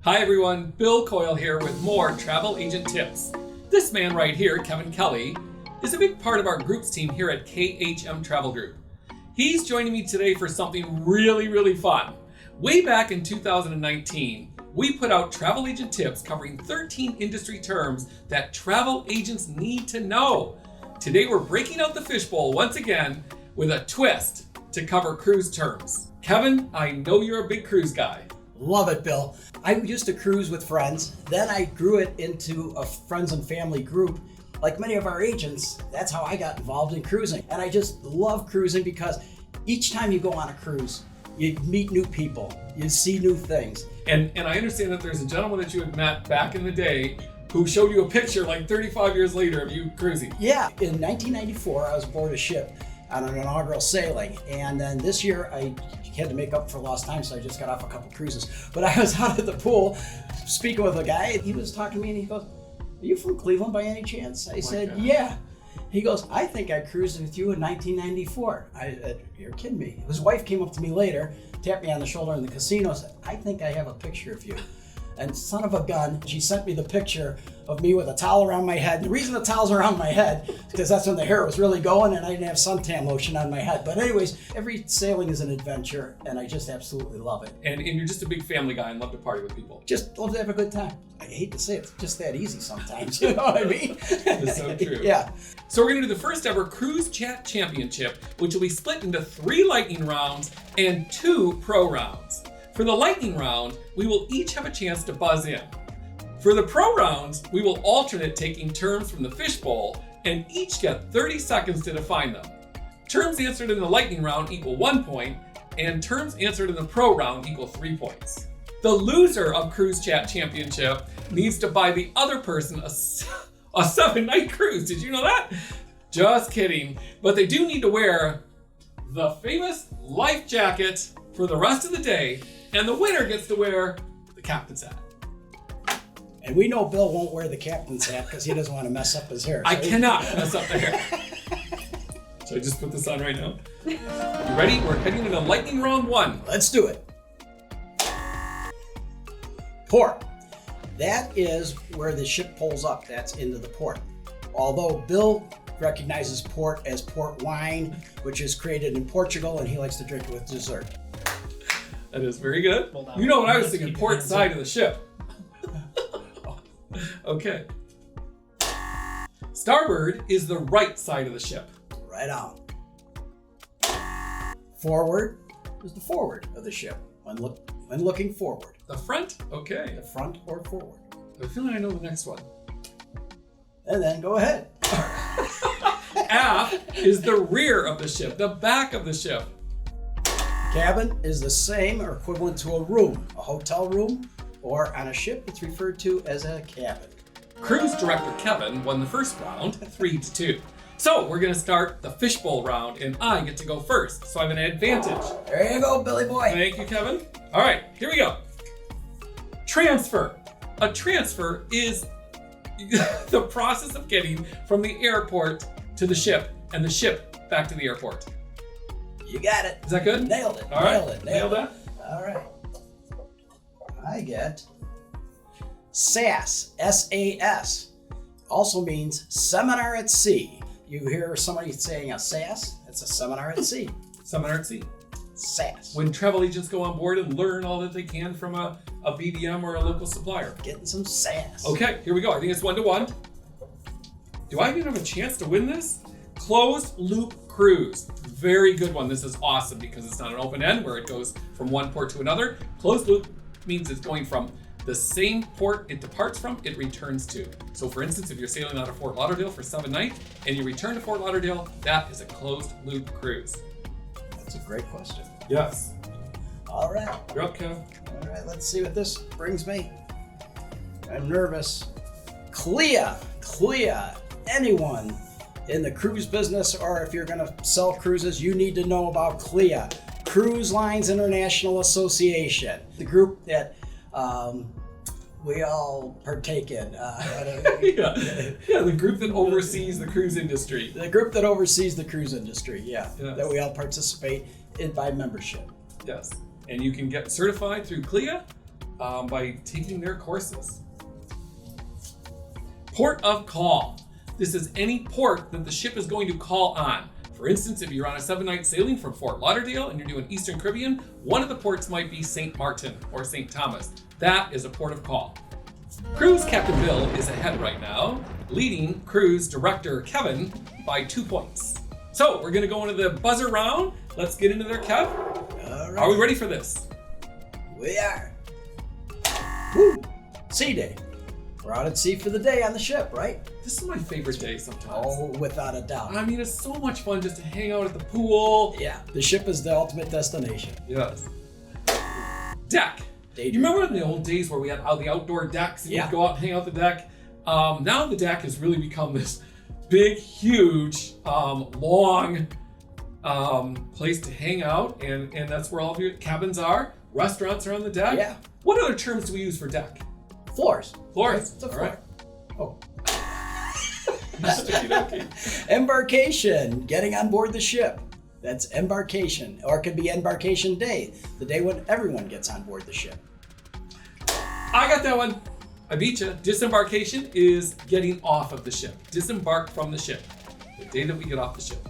Hi everyone, Bill Coyle here with more travel agent tips. This man right here, Kevin Kelly, is a big part of our groups team here at KHM Travel Group. He's joining me today for something really fun. Way back in 2019, we put out travel agent tips covering 13 industry terms that travel agents need to know. Today we're breaking out the fishbowl once again with a twist to cover cruise terms. Kevin, I know you're a big cruise guy. Love it, Bill. I used to cruise with friends. Then I grew it into a friends and family group. Like many of our agents, that's how I got involved in cruising. And I just love cruising because each time you go on a cruise, you meet new people, you see new things. And I understand that there's a gentleman that you had met back in the day who showed you a picture like 35 years later of you cruising. Yeah, in 1994, I was aboard a ship on an inaugural sailing. And then this year, I had to make up for lost time, so I just got off a couple cruises. But I was out at the pool speaking with a guy, and he was talking to me, and he goes, "Are you from Cleveland by any chance?" I said, God. "Yeah." He goes, "I think I cruised with you in 1994. I said, "You're kidding me." His wife came up to me later, tapped me on the shoulder in the casino, said, "I think I have a picture of you." And son of a gun, she sent me the picture of me with a towel around my head. And the reason the towel's around my head is because that's when the hair was really going and I didn't have suntan lotion on my head. But anyways, every sailing is an adventure and I just absolutely love it. And you're just a big family guy and love to party with people. Just love to have a good time. I hate to say it, it's just that easy sometimes, you know what I mean? That's so true. Yeah. So we're going to do the first ever Cruise Chat Championship, which will be split into 3 lightning rounds and 2 pro rounds. For the lightning round, we will each have a chance to buzz in. For the pro rounds, we will alternate taking terms from the fishbowl and each get 30 seconds to define them. Terms answered in the lightning round equal 1 point, and terms answered in the pro round equal 3 points. The loser of Cruise Chat Championship needs to buy the other person a 7-night cruise. Did you know that? Just kidding. But they do need to wear the famous life jacket for the rest of the day, and the winner gets to wear the captain's hat. And we know Bill won't wear the captain's hat because he doesn't want to mess up his hair. I cannot mess up the hair. Should I just put this on right now? You ready? We're heading into lightning round 1. Let's do it. Port. That is where the ship pulls up. That's into the port. Although Bill recognizes port as port wine, which is created in Portugal, and he likes to drink it with dessert. That is very good. You know what I was thinking, port side of the ship. Okay. Starboard is the right side of the ship. Right on. Forward is the forward of the ship when looking forward. The front? Okay. The front or forward. I feel like I know the next one. And then go ahead. Aft is the rear of the ship, the back of the ship. Cabin is the same or equivalent to a room, a hotel room, or on a ship it's referred to as a cabin. Cruise director Kevin won the first round, 3-2. So we're gonna start the fishbowl round and I get to go first, so I have an advantage. There you go, Billy boy. Thank you, Kevin. All right, here we go. Transfer. A transfer is the process of getting from the airport to the ship and the ship back to the airport. You got it. Is that good? Nailed it. All right. Nailed that? All right. I get SAS, S-A-S. Also means seminar at sea. You hear somebody saying a SAS, it's a seminar at sea. Seminar at sea. SAS. When travel agents go on board and learn all that they can from a BDM or a local supplier. Getting some SAS. Okay, here we go. I think it's 1-1. Do I even have a chance to win this? Closed loop cruise. Very good one. This is awesome because it's not an open end where it goes from one port to another. Closed loop means it's going from the same port it departs from, it returns to. So for instance, if you're sailing out of Fort Lauderdale for 7 nights and you return to Fort Lauderdale, that is a closed loop cruise. That's a great question. Yes. All right. You're up, Kev. All right, let's see what this brings me. I'm nervous. CLIA. Anyone in the cruise business, or if you're going to sell cruises, you need to know about CLIA, Cruise Lines International Association, the group that we all partake in. The group that oversees the cruise industry. The group that oversees the cruise industry, Yes. that we all participate in by membership. Yes. And you can get certified through CLIA by taking their courses. Port of call. This is any port that the ship is going to call on. For instance, if you're on a 7-night sailing from Fort Lauderdale and you're doing Eastern Caribbean, one of the ports might be St. Martin or St. Thomas. That is a port of call. Cruise Captain Bill is ahead right now, leading Cruise Director Kevin by 2 points. So we're going to go into the buzzer round. Let's get into there, Kev. All right. Are we ready for this? We are. Woo! Sea day. We're out at sea for the day on the ship, right? This is my favorite day sometimes. Oh, without a doubt. I mean, it's so much fun just to hang out at the pool. Yeah, the ship is the ultimate destination. Yes. Deck. You remember in the old days where we had the outdoor decks and you'd go out and hang out the deck? Now the deck has really become this big, huge, long place to hang out, and that's where all of your cabins are. Restaurants are on the deck. Yeah. What other terms do we use for deck? Floors. Floors. It's a floor. All right. Oh. Okey-dokey. Embarkation. Getting on board the ship. That's embarkation. Or it could be embarkation day, the day when everyone gets on board the ship. I got that one. I beat you. Disembarkation is getting off of the ship. Disembark from the ship. The day that we get off the ship.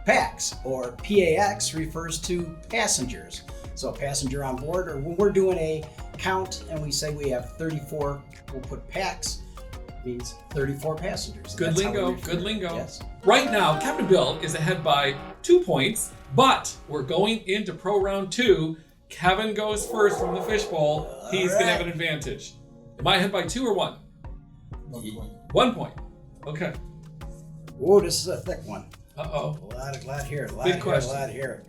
PAX, or PAX, refers to passengers. So a passenger on board, or when we're doing a count and we say we have 34, we'll put PAX, means 34 passengers. Good That's how we lingo, refer good to it. lingo. Yes. Right now, Captain Bill is ahead by 2 points, but we're going into Pro Round 2. Kevin goes first from the fishbowl. He's going to have an advantage. Am I ahead by 2 or 1? 1 point. 1 point. Okay. Oh, this is a thick one. Uh-oh. A lot here. Big question. A lot here.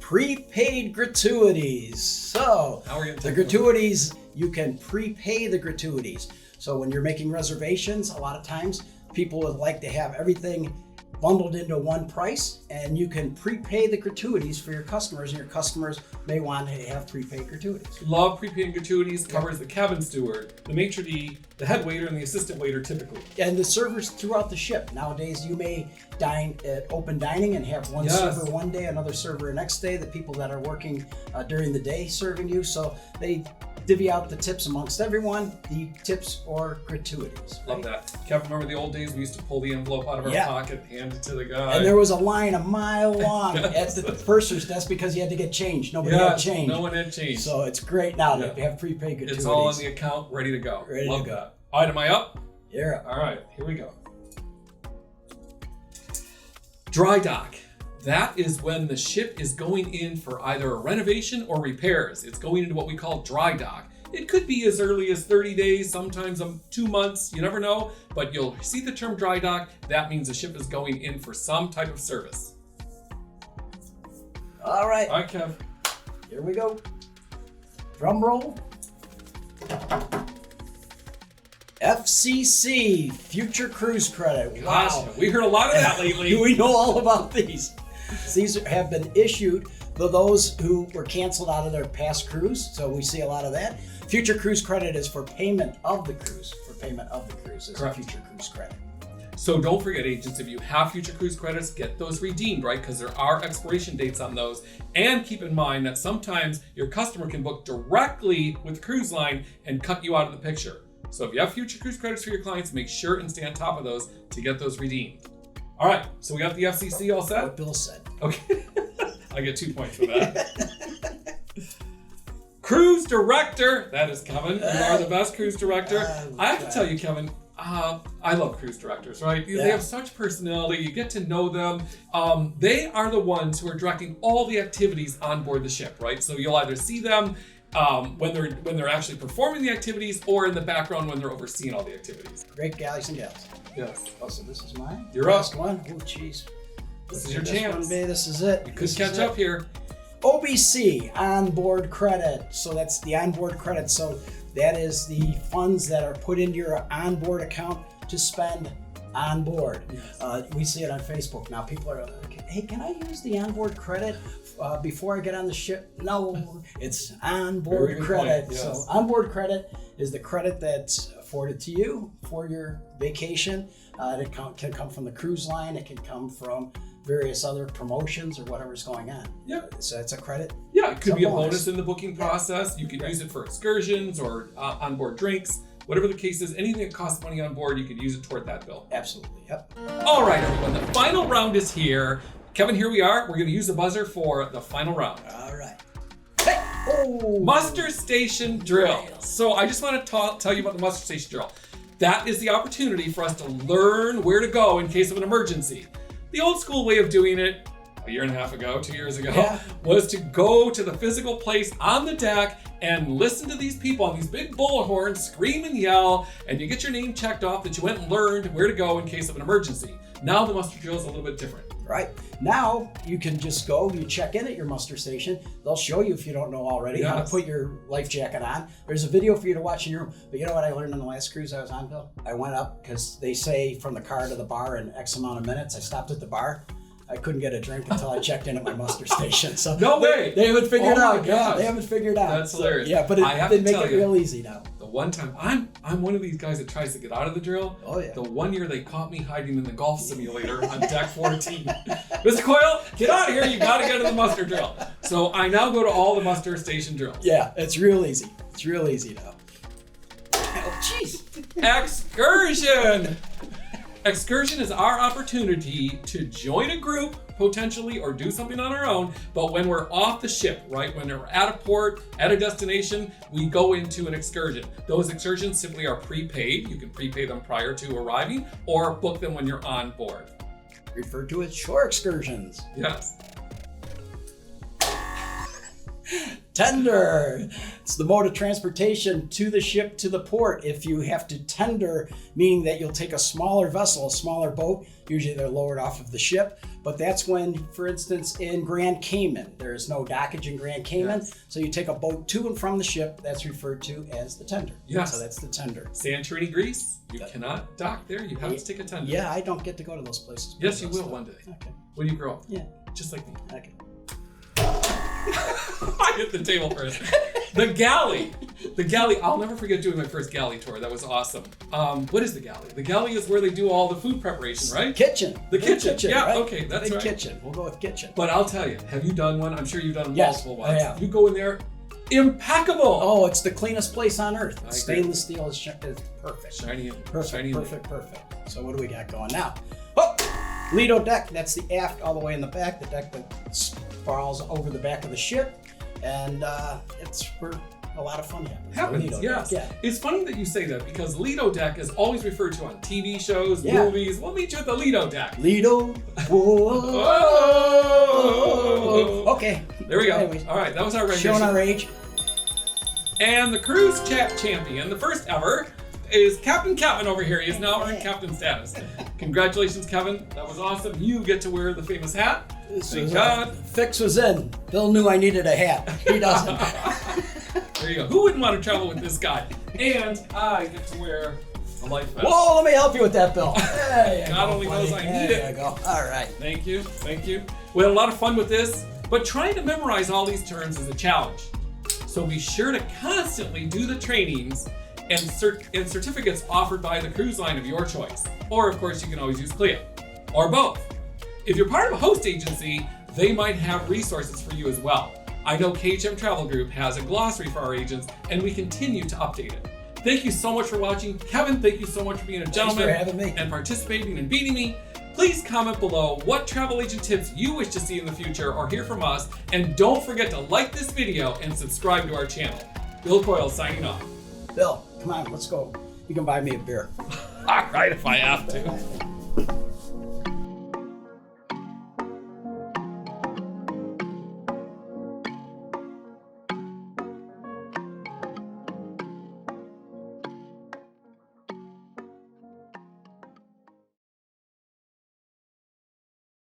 Prepaid gratuities. So, Now we're gonna the take gratuities, you can prepay the gratuities. So when you're making reservations, a lot of times people would like to have everything bundled into one price, and you can prepay the gratuities for your customers, and your customers may want to have prepaid gratuities. Love prepaid gratuities. Covers the cabin steward, the maitre d', the head waiter, and the assistant waiter typically. And the servers throughout the ship. Nowadays, you may dine at open dining and have one Yes. server one day, another server the next day, the people that are working during the day serving you. So they divvy out the tips amongst everyone, the tips or gratuities. Love that. Kevin, remember the old days we used to pull the envelope out of our pocket, hand it to the guy. And there was a line a mile long at the purser's desk because you had to get change. Nobody had change. No one had change. So it's great now to have prepaid gratuities. It's all in the account, ready to go. Ready Love to go. that. All right, am I up? You're up. All right, here we go. Dry dock. That is when the ship is going in for either a renovation or repairs. It's going into what we call dry dock. It could be as early as 30 days, sometimes 2 months, you never know, but you'll see the term dry dock. That means the ship is going in for some type of service. All right. All right, Kev. Here we go. Drum roll. FCC, Future Cruise Credit. Gosh, Wow. we heard a lot of that lately. We know all about these. These have been issued for those who were canceled out of their past cruise, so we see a lot of that. Future Cruise Credit is for payment of the cruise. For payment of the cruise is a Correct. Future Cruise Credit. So don't forget, agents, if you have Future Cruise credits, get those redeemed, right? Because there are expiration dates on those. And keep in mind that sometimes your customer can book directly with the cruise line and cut you out of the picture. So if you have Future Cruise credits for your clients, make sure and stay on top of those to get those redeemed. All right, so we got the FCC all set? What Bill said. Okay. I get 2 points for that. Cruise director. That is Kevin. You are the best cruise director. I have to tell you, Kevin, I love cruise directors, right? They have such personality. You get to know them. They are the ones who are directing all the activities on board the ship, right? So you'll either see them when they're actually performing the activities, or in the background when they're overseeing all the activities. Great galleys and gals. Yes. Oh, so this is mine? You're up. Last one? Oh, jeez. This is your This chance. one, babe, this is it. You could catch up here. OBC, onboard credit. So that's the onboard credit. So that is the funds that are put into your onboard account to spend on board. Yes. We see it on Facebook now. People are like, hey, can I use the onboard credit before I get on the ship? No, it's onboard Very good credit. point, yes. So onboard credit is the credit that's afforded to you for your vacation. It can come from the cruise line. It can come from various other promotions or whatever's going on. Yep. So it's a credit. Yep. Yeah, it could It's a be a bonus. bonus in the booking process. You could use it for excursions or onboard drinks. Whatever the case is, anything that costs money on board, you could use it toward that bill. Absolutely, yep. All right, everyone, the final round is here. Kevin, here we are. We're going to use the buzzer for the final round. All right. Hey! Oh! Muster station drill. So I just want to tell you about the muster station drill. That is the opportunity for us to learn where to go in case of an emergency. The old school way of doing it, a year and a half ago, 2 years ago, was to go to the physical place on the deck and listen to these people on these big bullhorns scream and yell, and you get your name checked off that you went and learned where to go in case of an emergency. Now the muster drill is a little bit different. Right. Now you can just go, you check in at your muster station. They'll show you, if you don't know already, how to put your life jacket on. There's a video for you to watch in your room. But you know what I learned on the last cruise I was on, Bill? I went up because they say from the car to the bar in X amount of minutes. I stopped at the bar. I couldn't get a drink until I checked in at my muster station. So No way! They haven't figured Oh my out. Yeah, gosh. they haven't figured out. That's hilarious. Yeah, but I have they to make tell it you, real easy now. The one time, I'm one of these guys that tries to get out of the drill. Oh, yeah. The one year they caught me hiding in the golf simulator on deck 14. Mr. Coyle, get out of here. You got to go to the muster drill. So I now go to all the muster station drills. Yeah, it's real easy. It's real easy now. Oh, jeez. Excursion! Excursion is our opportunity to join a group, potentially, or do something on our own. But when we're off the ship, right, when we're at a port, at a destination, we go into an excursion. Those excursions simply are prepaid. You can prepay them prior to arriving or book them when you're on board. Referred to as shore excursions. Yes. Tender. It's the mode of transportation to the ship to the port. If you have to tender, meaning that you'll take a smaller vessel, a smaller boat, usually they're lowered off of the ship. But that's when, for instance, in Grand Cayman, there is no dockage in Grand Cayman. Yes. So you take a boat to and from the ship. That's referred to as the tender. Yes. So that's the tender. Santorini, Greece, you cannot dock there. You have to take a tender. Yeah, I don't get to go to those places. Yes, you will one day. Okay. When you grow up. Yeah. Just like me. Okay. I hit the table first. The galley. The galley. I'll never forget doing my first galley tour. That was awesome. What is the galley? The galley is where they do all the food preparation, right? Kitchen. The kitchen. Yeah, right? okay, that's Big right. kitchen. We'll go with kitchen. But I'll tell you, have you done one? I'm sure you've done Yes, multiple I ones. have. You go in there, impeccable. Oh, it's the cleanest place on earth. I agree. Stainless steel is perfect. Shiny and Perfect, shiny and perfect. So what do we got going now? Oh, Lido deck. That's the aft all the way in the back. The deck that sprawls over the back of the ship. And it's where a lot of fun happens. happens. Lido Yes. deck, yeah. It's funny that you say that because Lido deck is always referred to on TV shows, Yeah. movies. We'll meet you at the Lido deck. Lido. Whoa. Okay. There we go. Anyways, All right, that was our rendition. showing our age. And the cruise chat champion, the first ever, is Captain Kevin over here. He is now earned captain status. Congratulations, Kevin. That was awesome. You get to wear the famous hat. Thank God. Fix was in. Bill knew I needed a hat. He doesn't. There you go. Who wouldn't want to travel with this guy? And I get to wear a life vest. Whoa, let me help you with that, Bill. There you God go, only buddy. knows I need There it. you go. All right. Thank you. Thank you. We had a lot of fun with this, but trying to memorize all these terms is a challenge. So be sure to constantly do the trainings and certificates offered by the cruise line of your choice. Or, of course, you can always use CLIA. Or both. If you're part of a host agency, they might have resources for you as well. I know KHM Travel Group has a glossary for our agents, and we continue to update it. Thank you so much for watching. Kevin, thank you so much for being a gentleman for having me. and participating and beating me. Please comment below what travel agent tips you wish to see in the future or hear from us. And don't forget to like this video and subscribe to our channel. Bill Coyle signing off. Bill, come on, let's go. You can buy me a beer. All right, if I have to.